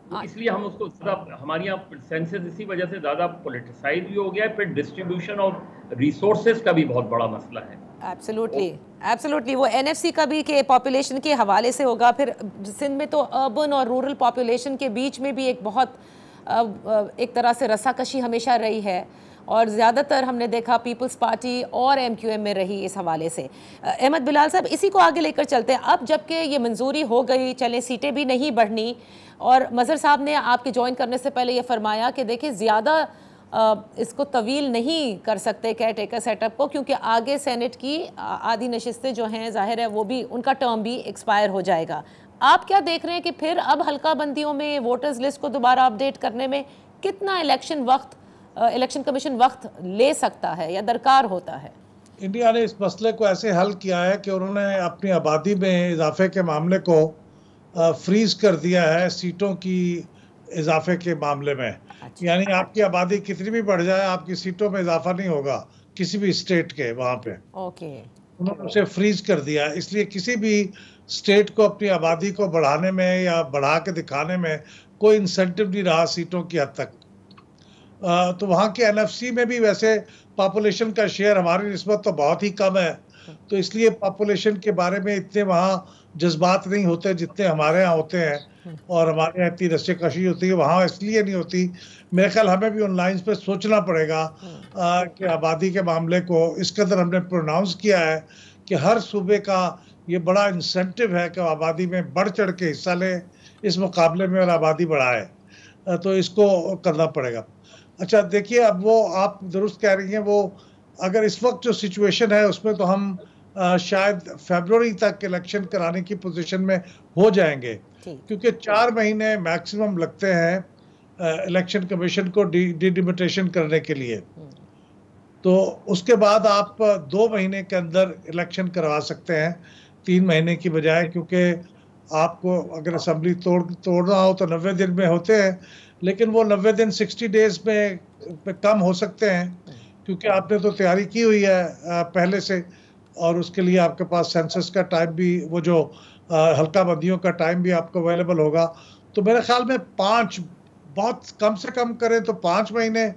तो इसलिए हम उसको ज़्यादा, हमारे यहाँ सेंसस इसी वजह से ज़्यादा पॉलिटिसाइज भी हो गया है। फिर डिस्ट्रीब्यूशन ऑफ रिसोर्सेज का भी बहुत बड़ा मसला है। एब्सोल्युटली वो NFC का भी के पॉपुलेशन के हवाले से होगा। फिर सिंध में तो अर्बन और रूरल पॉपुलेशन के बीच में भी एक बहुत एक तरह से रस्साकशी हमेशा रही है, और ज़्यादातर हमने देखा पीपल्स पार्टी और MQM में रही इस हवाले से। अहमद बिलाल साहब, इसी को आगे लेकर चलते हैं। अब जबकि ये मंजूरी हो गई, चलें सीटें भी नहीं बढ़नी, और मज़हर साहब ने आपके ज्वाइन करने से पहले ये फरमाया कि देखिए ज़्यादा इसको तवील नहीं कर सकते केयर टेकर सेटअप को, क्योंकि आगे सेनेट की आधी नशिस्तें जो हैं ज़ाहिर है वो भी, उनका टर्म भी एक्सपायर हो जाएगा। आप क्या देख रहे हैं कि फिर अब हल्का बंदियों में वोटर्स लिस्ट को दोबारा अपडेट करने में कितना इलेक्शन कमीशन वक्त ले सकता है या दरकार होता है? इंडिया ने इस मसले को ऐसे हल किया है कि उन्होंने अपनी आबादी में इजाफे के मामले को फ्रीज कर दिया है सीटों की इजाफे के मामले में। यानी आपकी आबादी कितनी भी बढ़ जाए, आपकी सीटों में इजाफा नहीं होगा किसी भी स्टेट के वहाँ पे। उन्होंने उसे फ्रीज कर दिया। इसलिए किसी भी स्टेट को अपनी आबादी को बढ़ाने में या बढ़ा के दिखाने में कोई इंसेंटिव नहीं रहा सीटों की हद तक। तो वहाँ के NFC में भी वैसे पॉपुलेशन का शेयर हमारी निस्बत तो बहुत ही कम है, तो इसलिए पॉपुलेशन के बारे में इतने वहाँ जज्बात नहीं होते जितने हमारे यहाँ होते हैं, और हमारे यहाँ इतनी रस्साकशी होती है, वहाँ इसलिए नहीं होती। मेरे ख्याल हमें भी उन लाइन्स पे सोचना पड़ेगा कि आबादी के मामले को इस कदर हमने प्रोनाउंस किया है कि हर सूबे का ये बड़ा इंसेंटिव है कि आबादी में बढ़ चढ़ के हिस्सा ले इस मुकाबले में और आबादी बढ़ाए, तो इसको करना पड़ेगा। अच्छा देखिए, अब वो आप दुरुस्त कह रही हैं, वो अगर इस वक्त जो सिचुएशन है उसमें तो हम शायद फरवरी तक इलेक्शन कराने की पोजीशन में हो जाएंगे, क्योंकि 4 महीने मैक्सिमम लगते हैं इलेक्शन कमीशन को डिलिमिटेशन करने के लिए। तो उसके बाद आप 2 महीने के अंदर इलेक्शन करवा सकते हैं, 3 महीने की बजाय, क्योंकि आपको अगर असेंबली तोड़ना हो तो 90 दिन में होते हैं, लेकिन वो 90 दिन 60 डेज में कम हो सकते हैं, क्योंकि आपने तो तैयारी की हुई है पहले से, और उसके लिए आपके पास सेंसस का टाइम भी, वो जो हल्का बंदियों का टाइम भी आपको अवेलेबल होगा। तो मेरे ख्याल में 5, बहुत कम से कम करें तो 5 महीने,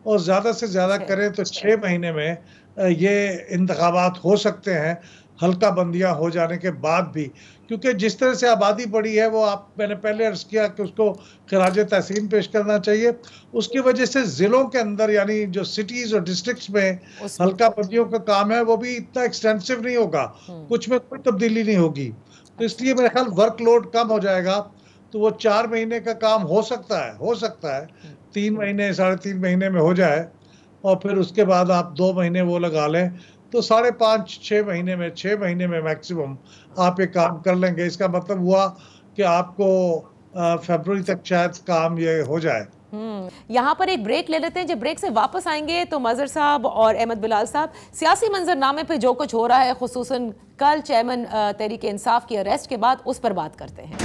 और ज़्यादा से ज़्यादा करें तो 6 महीने में ये इंतखाबात हो सकते हैं, हल्का बंदियां हो जाने के बाद भी। क्योंकि जिस तरह से आबादी बढ़ी है, वो मैंने पहले अर्ज किया कि उसको खराज तहसीन पेश करना चाहिए। उसकी वजह से ज़िलों के अंदर, यानी जो सिटीज़ और डिस्ट्रिक्ट्स में हल्का बंदियों का काम है, वो भी इतना एक्सटेंसिव नहीं होगा, कुछ में कोई तब्दीली नहीं होगी। तो इसलिए मेरे ख्याल वर्कलोड कम हो जाएगा। तो वो 4 महीने का काम हो सकता है 3 महीने 3.5 महीने में हो जाए, और फिर उसके बाद आप 2 महीने वो लगा लें, तो 5.5-6 महीने में, 6 महीने में मैक्सिमम आप ये काम कर लेंगे। इसका मतलब हुआ कि आपको फरवरी तक शायद काम ये हो जाए। यहाँ पर एक ब्रेक ले लेते हैं। जब ब्रेक से वापस आएंगे तो मजहर साहब और अहमद बिलाल साहब सियासी मंजरनामे पे जो कुछ हो रहा है, खुसूसन कल चेयरमैन तहरीक इंसाफ की अरेस्ट के बाद, उस पर बात करते हैं।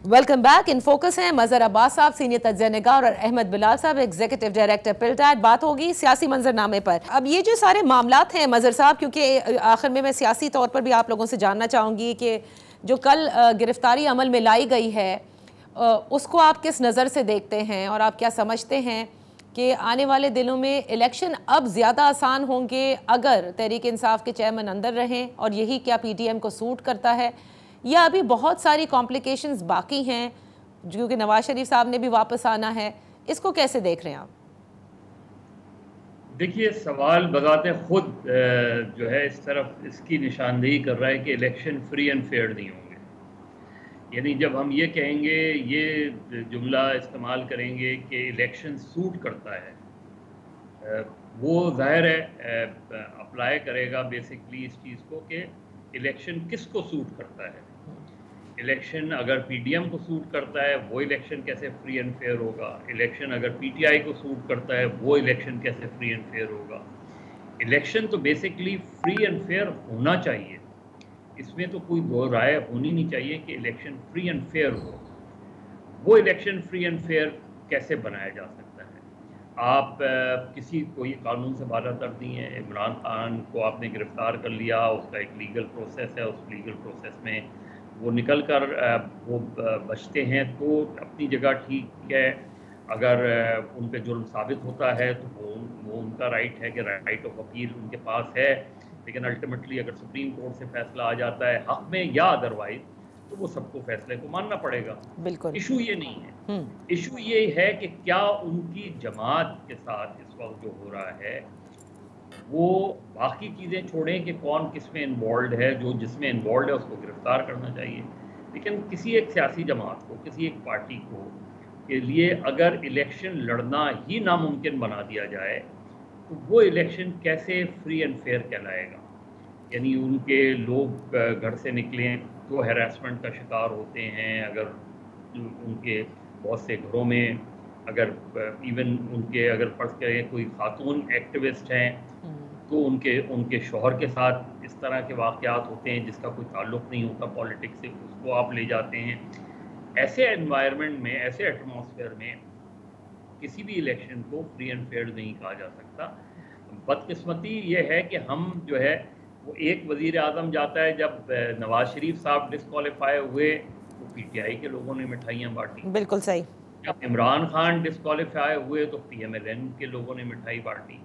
Welcome back. इन फोकस हैं मजहर अब्बास साहब, सीनियर तज्ज़िया निगार, और अहमद बिलाल साहब, एग्जीक्यूटिव डायरेक्टर पिल्टैट। बात होगी सियासी मंजरनामे पर। अब ये जो सारे मामलात हैं मजहर साहब, क्योंकि आखिर में मैं सियासी तौर पर भी आप लोगों से जानना चाहूँगी कि जो कल गिरफ्तारी अमल में लाई गई है, उसको आप किस नज़र से देखते हैं, और आप क्या समझते हैं कि आने वाले दिनों में इलेक्शन अब ज़्यादा आसान होंगे अगर तहरीक इंसाफ के चेयरमैन अंदर रहें, और यही क्या PTM को सूट करता है, या अभी बहुत सारी कॉम्प्लिकेशंस बाकी हैं, क्योंकि नवाज शरीफ साहब ने भी वापस आना है? इसको कैसे देख रहे हैं आप? देखिए, सवाल बजाते खुद जो है इस तरफ इसकी निशानदेही कर रहा है कि इलेक्शन फ्री एंड फेयर नहीं होंगे। यानी जब हम ये कहेंगे, ये जुमला इस्तेमाल करेंगे कि इलेक्शन सूट करता है, वो जाहिर है अप्लाई करेगा बेसिकली इस चीज़ को कि इलेक्शन किसको सूट करता है। इलेक्शन अगर PDM को सूट करता है, वो इलेक्शन कैसे फ्री एंड फेयर होगा? इलेक्शन अगर PTI को सूट करता है, वो इलेक्शन कैसे फ्री एंड फेयर होगा? इलेक्शन तो बेसिकली फ्री एंड फेयर होना चाहिए, इसमें तो कोई दो राय होनी नहीं चाहिए कि इलेक्शन फ्री एंड फेयर हो। वो इलेक्शन फ्री एंड फेयर कैसे बनाया जा सकता है? आप किसी को ये कानून से बालातर नहीं है। इमरान खान को आपने गिरफ्तार कर लिया, उसका एक लीगल प्रोसेस है, उस लीगल प्रोसेस में वो निकल कर वो बचते हैं तो अपनी जगह ठीक है। अगर उन पे जुर्म साबित होता है तो वो उनका राइट है कि राइट ऑफ अपील उनके पास है, लेकिन अल्टीमेटली अगर सुप्रीम कोर्ट से फैसला आ जाता है हक में या अदरवाइज, तो वो सबको फैसले को मानना पड़ेगा। बिल्कुल, इशू ये नहीं है। इशू ये है कि क्या उनकी जमात के साथ इस वक्त जो हो रहा है वो बाकी चीज़ें छोड़ें कि कौन किस में इन्वॉल्व है, जो जिसमें इन्वॉल्व है उसको गिरफ्तार करना चाहिए, लेकिन किसी एक सियासी जमात को, किसी एक पार्टी को के लिए अगर इलेक्शन लड़ना ही नामुमकिन बना दिया जाए तो वो इलेक्शन कैसे फ्री एंड फेयर कहलाएगा? यानी उनके लोग घर से निकलें तो हैरेसमेंट का शिकार होते हैं। अगर उनके बहुत से घरों में अगर इवन उनके अगर फर्ज करें कोई खातून एक्टिविस्ट हैं तो उनके शौहर के साथ इस तरह के वाक़यात होते हैं जिसका कोई ताल्लुक़ नहीं होता पॉलिटिक्स से, उसको आप ले जाते हैं। ऐसे एनवायरनमेंट में, ऐसे एटमॉस्फेयर में किसी भी इलेक्शन को फ्री एंड फेयर नहीं कहा जा सकता। बदकिस्मती ये है कि हम जो है वो एक वज़ीर आज़म जाता है, जब नवाज शरीफ साहब डिस्क्वालीफाई हुए तो PTI के लोगों ने मिठाइयाँ बांटी। बिल्कुल सही। जब इमरान खान डिस्क्वालीफाई हुए तो PMLN के लोगों ने मिठाई बांटी।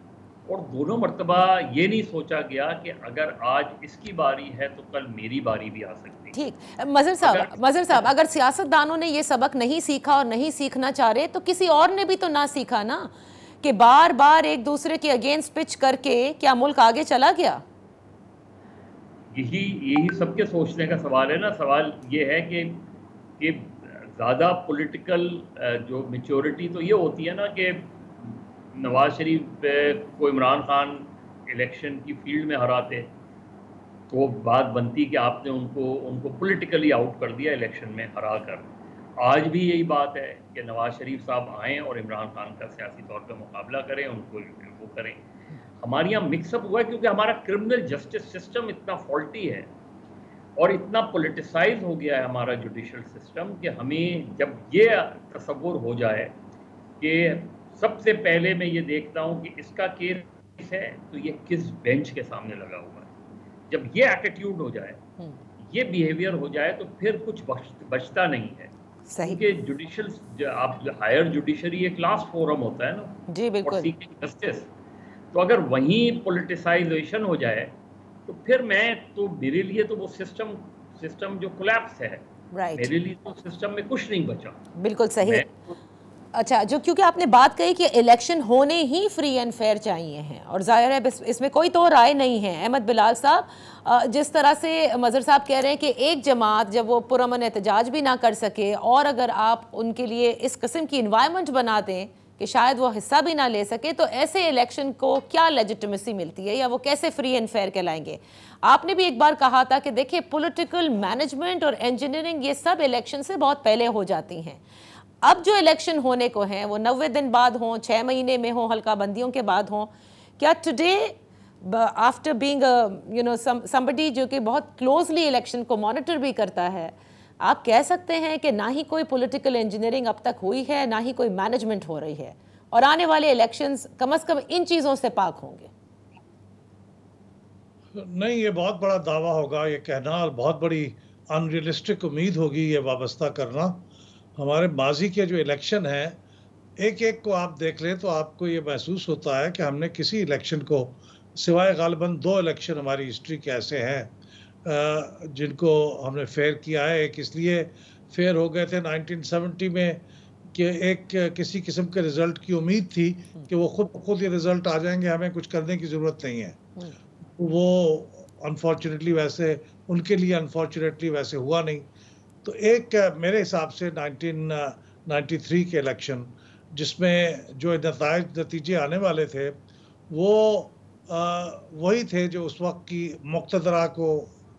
और दोनों मर्तबा ये नहीं सोचा गया कि अगर आज इसकी बारी है तो कल मेरी बारी भी आ सकती है। ठीक। मजहर साहब, अगर सियासतदानों ने ये सबक नहीं सीखा और नहीं सीखना चाह रहे तो किसी और ने भी तो ना सीखा ना, कि बार बार एक दूसरे के अगेंस्ट पिच करके क्या मुल्क आगे चला गया? यही सबके सोचने का सवाल है ना। सवाल ये है कि ज़्यादा पॉलिटिकल जो मैच्योरिटी तो ये होती है ना कि नवाज शरीफ को इमरान खान इलेक्शन की फील्ड में हराते तो बात बनती कि आपने उनको पॉलिटिकली आउट कर दिया इलेक्शन में हरा कर। आज भी यही बात है कि नवाज शरीफ साहब आएँ और इमरान खान का सियासी तौर पे मुकाबला करें, उनको वो करें। हमारे यहाँ मिक्सअप हुआ है क्योंकि हमारा क्रिमिनल जस्टिस सिस्टम इतना फॉल्टी है और इतना पॉलिटिसाइज हो गया है हमारा जुडिशल सिस्टम कि हमें जब ये तसव्वुर हो जाए कि सबसे पहले मैं ये देखता हूँ कि इसका केस है तो ये किस बेंच के सामने लगा हुआ है, जब ये एटीट्यूड हो जाए, ये बिहेवियर हो जाए तो फिर कुछ बचता नहीं है। सही। क्योंकि जुडिशल आप हायर जुडिशरी एक लास्ट फोरम होता है ना जी बिल्कुल, सीकिंग जस्टिस, तो अगर वहीं पॉलिटिसाइजेशन हो जाए तो फिर मेरे लिए तो वो सिस्टम जो कोलैप्स है, राइट, मेरे लिए तो सिस्टम में कुछ नहीं बचा। बिल्कुल सही। अच्छा, जो क्योंकि आपने बात कही कि इलेक्शन होने ही फ्री एंड फेयर चाहिए हैं और जाहिर है इसमें कोई तो राय नहीं है। अहमद बिलाल साहब, जिस तरह से मज़हर साहब कह रहे हैं कि एक जमात जब वो पुरअमन एहतजाज भी ना कर सके और अगर आप उनके लिए इस किस्म की इन्वायरमेंट बना दें कि शायद वो हिस्सा भी ना ले सके, तो ऐसे इलेक्शन को क्या लेजिटिमेसी मिलती है या वो कैसे फ्री एंड फेयर कहलाएंगे? आपने भी एक बार कहा था कि देखिए पॉलिटिकल मैनेजमेंट और इंजीनियरिंग ये सब इलेक्शन से बहुत पहले हो जाती हैं। अब जो इलेक्शन होने को हैं वो 90 दिन बाद हों, 6 महीने में हों, हल्का बंदियों के बाद हों, क्या टुडे आफ्टर बीइंग समबडी जो कि बहुत क्लोजली इलेक्शन को मॉनिटर भी करता है, आप कह सकते हैं कि ना ही कोई पॉलिटिकल इंजीनियरिंग अब तक हुई है, ना ही कोई मैनेजमेंट हो रही है और आने वाले इलेक्शंस कम से कम इन चीज़ों से पाक होंगे? नहीं, ये बहुत बड़ा दावा होगा ये कहना और बहुत बड़ी अनरियलिस्टिक उम्मीद होगी ये वाबस्ता करना। हमारे माजी के जो इलेक्शन हैं, एक एक को आप देख लें तो आपको ये महसूस होता है कि हमने किसी इलेक्शन को सिवाय गालिबन 2 इलेक्शन हमारी हिस्ट्री के ऐसे हैं जिनको हमने फेयर किया है। एक इसलिए फेयर हो गए थे 1970 में कि एक किसी किस्म के रिज़ल्ट की उम्मीद थी कि वो खुद ये रिज़ल्ट आ जाएंगे, हमें कुछ करने की ज़रूरत नहीं है। वो अनफॉर्चुनेटली वैसे उनके लिए अनफॉर्चुनेटली वैसे हुआ नहीं। तो एक मेरे हिसाब से 1993 के इलेक्शन जिसमें जो नतीजे आने वाले थे वो वही थे जो उस वक्त की मुक़्तदरा को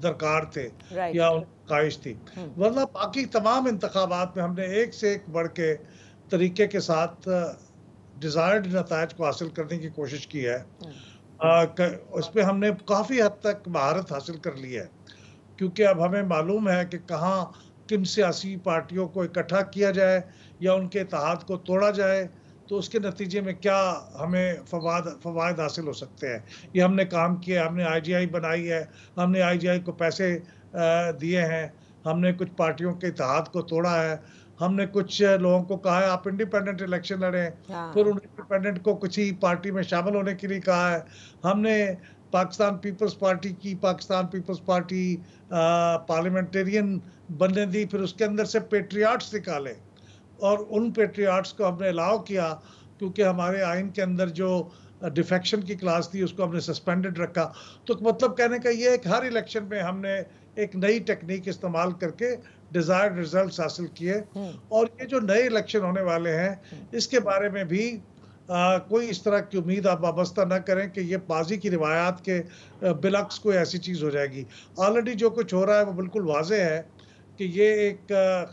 दरकार थे या ख्वाहिश थी। वरना बाकी तमाम इंतखाबात में हमने एक से एक बढ़ के तरीके के साथ डिज़ायर्ड नतायज को हासिल करने की कोशिश की है। उस पर हमने काफ़ी हद तक महारत हासिल कर ली है क्योंकि अब हमें मालूम है कि कहाँ किन सियासी पार्टियों को इकट्ठा किया जाए या उनके इत्तेहाद को तोड़ा जाए तो उसके नतीजे में क्या हमें फ़वाद हासिल हो सकते हैं। ये हमने काम किया, हमने IGI बनाई है, हमने IGI को पैसे दिए हैं, हमने कुछ पार्टियों के इत्तेहाद को तोड़ा है, हमने कुछ लोगों को कहा है आप इंडिपेंडेंट इलेक्शन लड़ें, फिर उन इंडिपेंडेंट को किसी पार्टी में शामिल होने के लिए कहा है। हमने पाकिस्तान पीपल्स पार्टी पार्लियामेंटेरियन बनने दी, फिर उसके अंदर से पेट्रियाट्स निकाले और उन पेट्रियाट्स को हमने अलाउ किया क्योंकि हमारे आइन के अंदर जो डिफेक्शन की क्लास थी उसको हमने सस्पेंडेड रखा। तो मतलब कहने का ये है कि हर इलेक्शन में हमने एक नई टेक्निक इस्तेमाल करके डिज़ायर्ड रिजल्ट्स हासिल किए और ये जो नए इलेक्शन होने वाले हैं इसके बारे में भी कोई इस तरह की उम्मीद आप वाबस्ता न करें कि ये माजी की रिवायात के बिलक्स कोई ऐसी चीज़ हो जाएगी। ऑलरेडी जो कुछ हो रहा है वो बिल्कुल वाज़ेह है कि ये एक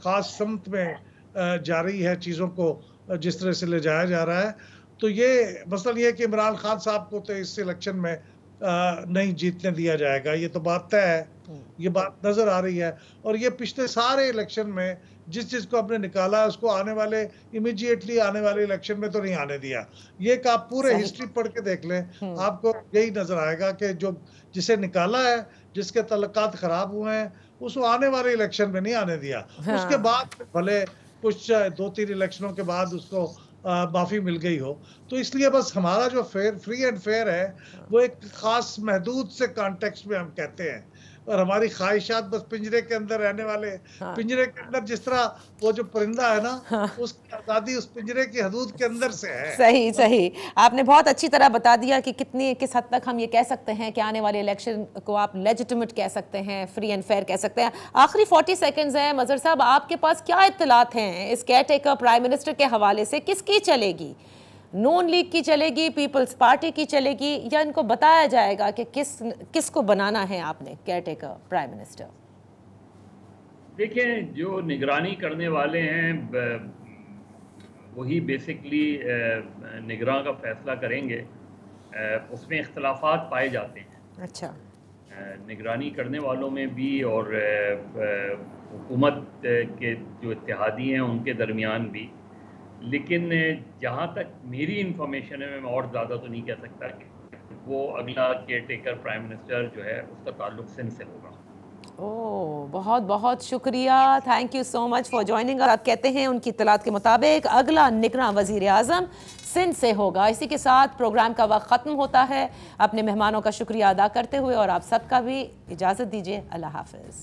ख़ास समत में जा रही है, चीज़ों को जिस तरह से ले जाया जा रहा है। तो ये मसला ये है कि इमरान खान साहब को तो इस इलेक्शन में नहीं जीतने दिया जाएगा, ये तो बात तय है, ये बात नज़र आ रही है। और ये पिछले सारे इलेक्शन में जिस चीज़ को हमने निकाला है उसको इमीडिएटली आने वाले इलेक्शन में तो नहीं आने दिया। ये कि आप पूरे हिस्ट्री पढ़ के देख लें, आपको यही नज़र आएगा कि जो जिसे निकाला है, जिसके तल्लुकात ख़राब हुए हैं, उसको आने वाले इलेक्शन में नहीं आने दिया। उसके बाद भले कुछ 2-3 इलेक्शनों के बाद उसको माफ़ी मिल गई हो। तो इसलिए बस हमारा जो फ्री एंड फेयर है वो एक ख़ास महदूद से कॉन्टेक्स्ट में हम कहते हैं और हमारी ख्वाहिशात बस पिंजरे के अंदर रहने वाले पिंजरे के अंदर जिस तरह वो जो परिंदा है ना उसकी आज़ादी उस पिंजरे की हदूद के अंदर से है। सही सही, आपने बहुत अच्छी तरह बता दिया कि किस हद तक हम ये कह सकते हैं कि आने वाले इलेक्शन को आप लेजिटिमेट कह सकते हैं, फ्री एंड फेयर कह सकते हैं। आखिरी 40 सेकेंड्स हैं मज़हर साहब, आपके पास क्या इत्तलात हैं इस केयरटेकर प्राइम मिनिस्टर के हवाले से? किसकी चलेगी? नून लीग की चलेगी, पीपल्स पार्टी की चलेगी, या इनको बताया जाएगा कि किसको बनाना है आपने केयरटेकर प्राइम मिनिस्टर? देखें, जो निगरानी करने वाले हैं वही बेसिकली निगरान का फैसला करेंगे। उसमें इख्तलाफात पाए जाते हैं। अच्छा। निगरानी करने वालों में भी और हुकूमत के जो इत्तेहादी हैं उनके दरमियान भी। लेकिन जहाँ तक मेरी इंफॉर्मेशन है, मैं और ज़्यादा तो नहीं कह सकता कि वो अगला केयर टेकर प्राइम मिनिस्टर जो है उसका ताल्लुक सिंध से होगा। ओह, बहुत बहुत शुक्रिया, thank you so much for joining. आप कहते हैं उनकी इत्तलात के मुताबिक अगला निगरान वज़ीर आज़म सिंध से होगा। इसी के साथ प्रोग्राम का वक्त ख़त्म होता है। अपने मेहमानों का शुक्रिया अदा करते हुए और आप सबका भी इजाज़त दीजिए। अल्लाह हाफ़िज़।